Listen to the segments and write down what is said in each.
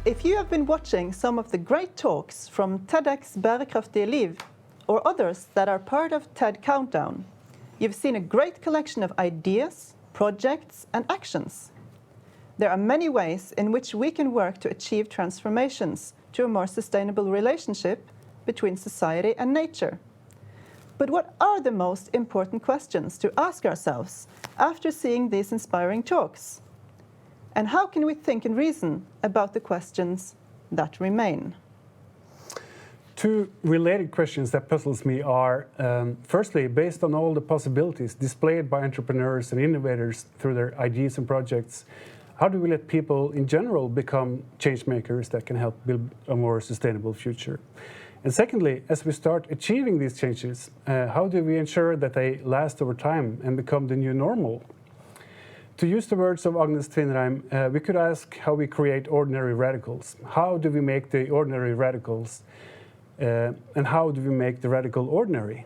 If you have been watching some of the great talks from TEDx Bærekraftige Liv or others that are part of TED Countdown, you've seen a great collection of ideas, projects and actions. There are many ways in which we can work to achieve transformations to a more sustainable relationship between society and nature. But what are the most important questions to ask ourselves after seeing these inspiring talks? And how can we think and reason about the questions that remain? Two related questions that puzzles me are, firstly, based on all the possibilities displayed by entrepreneurs and innovators through their ideas and projects, how do we let people in general become change makers that can help build a more sustainable future? And secondly, as we start achieving these changes, how do we ensure that they last over time and become the new normal? To use the words of Agnes Tvinnereim, we could ask how we create ordinary radicals. How do we make the ordinary radicals? And how do we make the radical ordinary?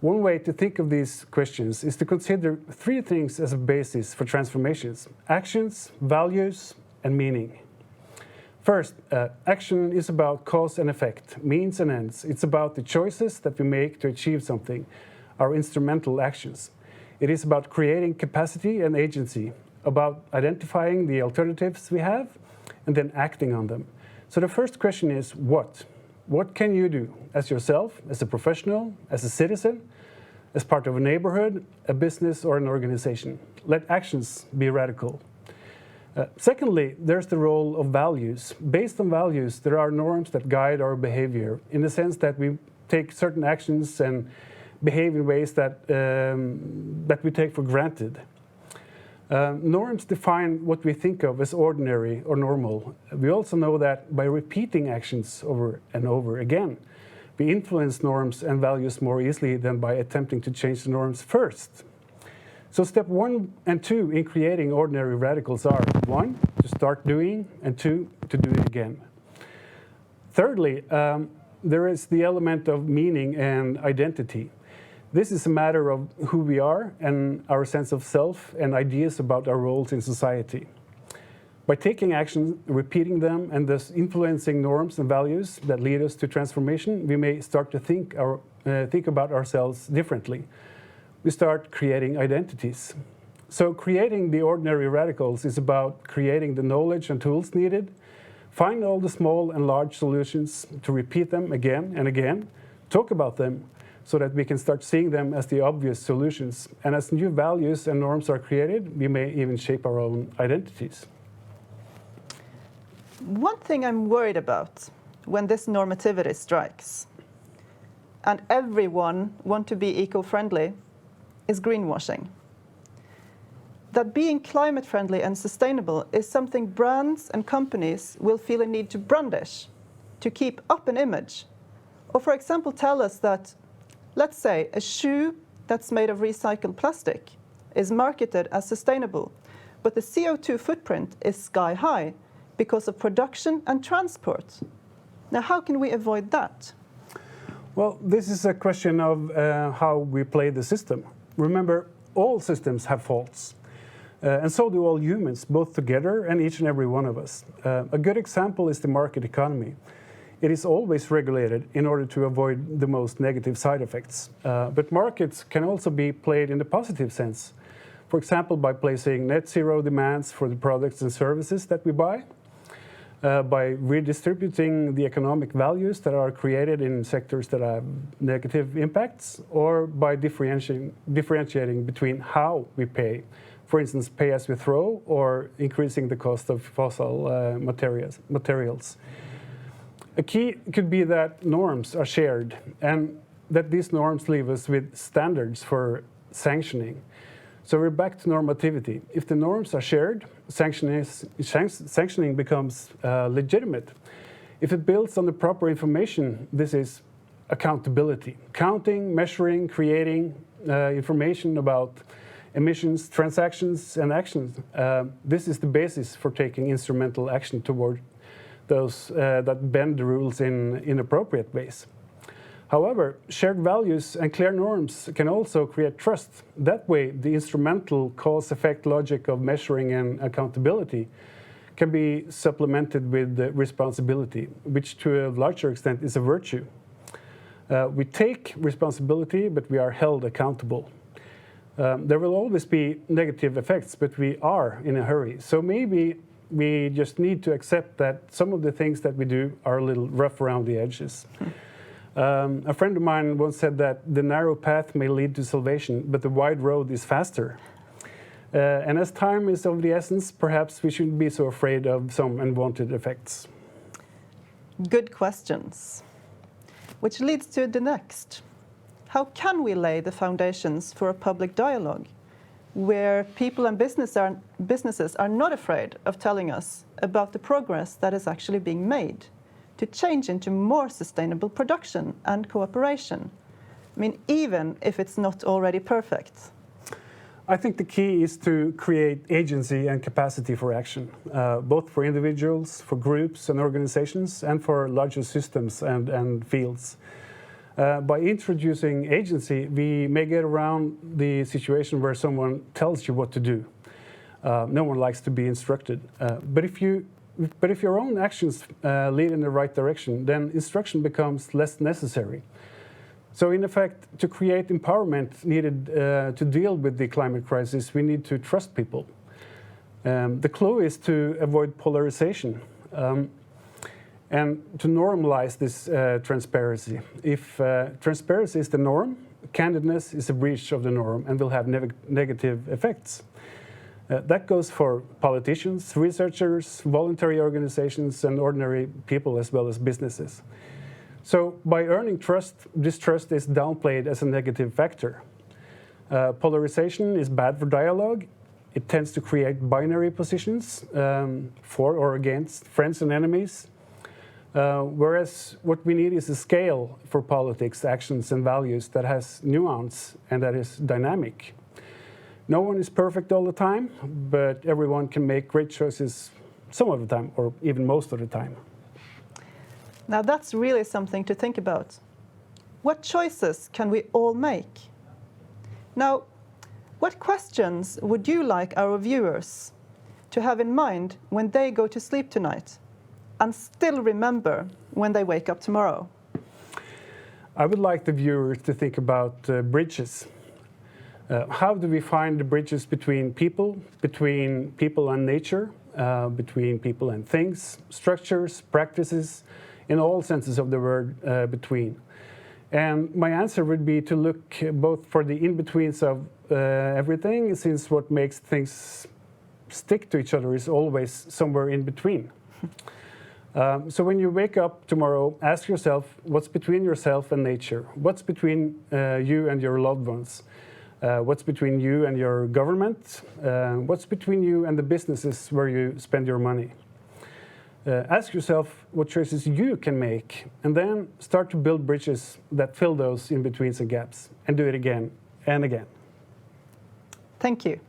One way to think of these questions is to consider three things as a basis for transformations: actions, values, and meaning. First, action is about cause and effect, means and ends. It's about the choices that we make to achieve something, our instrumental actions. It is about creating capacity and agency, about identifying the alternatives we have, and then acting on them. So the first question is what? What can you do as yourself, as a professional, as a citizen, as part of a neighborhood, a business, or an organization? Let actions be radical. Secondly, there's the role of values. Based on values, there are norms that guide our behavior, in the sense that we take certain actions and behave in ways that we take for granted. Norms define what we think of as ordinary or normal. We also know that by repeating actions over and over again, we influence norms and values more easily than by attempting to change the norms first. So step 1 and 2 in creating ordinary radicals are: 1, to start doing, and 2, to do it again. Thirdly, there is the element of meaning and identity. This is a matter of who we are and our sense of self and ideas about our roles in society. By taking action, repeating them, and thus influencing norms and values that lead us to transformation, we may start to think about ourselves differently. We start creating identities. So creating the ordinary radicals is about creating the knowledge and tools needed, find all the small and large solutions, to repeat them again and again, talk about them, so that we can start seeing them as the obvious solutions. And as new values and norms are created, we may even shape our own identities. One thing I'm worried about when this normativity strikes, and everyone want to be eco-friendly, is greenwashing. That being climate-friendly and sustainable is something brands and companies will feel a need to brandish, to keep up an image. Or for example, tell us that, let's say, a shoe that's made of recycled plastic is marketed as sustainable, but the CO2 footprint is sky high because of production and transport. Now, how can we avoid that? Well, this is a question of how we play the system. Remember, all systems have faults. And so do all humans, both together and each and every one of us. A good example is the market economy. It is always regulated in order to avoid the most negative side effects. But markets can also be played in the positive sense. For example, by placing net zero demands for the products and services that we buy, by redistributing the economic values that are created in sectors that have negative impacts, or by differentiating between how we pay. For instance, pay as we throw, or increasing the cost of fossil materials. A key could be that norms are shared, and that these norms leave us with standards for sanctioning. So we're back to normativity. If the norms are shared, sanctioning becomes legitimate. If it builds on the proper information, this is accountability. Counting, measuring, creating information about emissions, transactions, and actions. This is the basis for taking instrumental action toward those that bend the rules in inappropriate ways. However, shared values and clear norms can also create trust. That way, the instrumental cause-effect logic of measuring and accountability can be supplemented with responsibility, which to a larger extent is a virtue. We take responsibility, but we are held accountable. There will always be negative effects, but we are in a hurry. So maybe we just need to accept that some of the things that we do are a little rough around the edges. A friend of mine once said that the narrow path may lead to salvation, but the wide road is faster. And as time is of the essence, perhaps we shouldn't be so afraid of some unwanted effects. Good questions. Which leads to the next. How can we lay the foundations for a public dialogue where people and businesses are not afraid of telling us about the progress that is actually being made to change into more sustainable production and cooperation? I mean, even if it's not already perfect. I think the key is to create agency and capacity for action, both for individuals, for groups and organizations, and for larger systems and fields. By introducing agency, we may get around the situation where someone tells you what to do. No one likes to be instructed. But if your own actions lead in the right direction, then instruction becomes less necessary. So in effect, to create empowerment needed to deal with the climate crisis, we need to trust people. The clue is to avoid polarization and to normalize this transparency. If transparency is the norm, candidness is a breach of the norm and will have negative effects. That goes for politicians, researchers, voluntary organizations, and ordinary people as well as businesses. So by earning trust, distrust is downplayed as a negative factor. Polarization is bad for dialogue. It tends to create binary positions for or against friends and enemies. Whereas what we need is a scale for politics, actions, and values that has nuance and that is dynamic. No one is perfect all the time, but everyone can make great choices some of the time, or even most of the time. Now that's really something to think about. What choices can we all make? Now, what questions would you like our viewers to have in mind when they go to sleep tonight and still remember when they wake up tomorrow? I would like the viewers to think about bridges. How do we find the bridges between people and nature, between people and things, structures, practices, in all senses of the word, between? And my answer would be to look both for the in-betweens of everything, since what makes things stick to each other is always somewhere in between. So when you wake up tomorrow, ask yourself, what's between yourself and nature? What's between you and your loved ones? What's between you and your government? What's between you and the businesses where you spend your money? Ask yourself what choices you can make, and then start to build bridges that fill those in-betweens and gaps, and do it again and again. Thank you.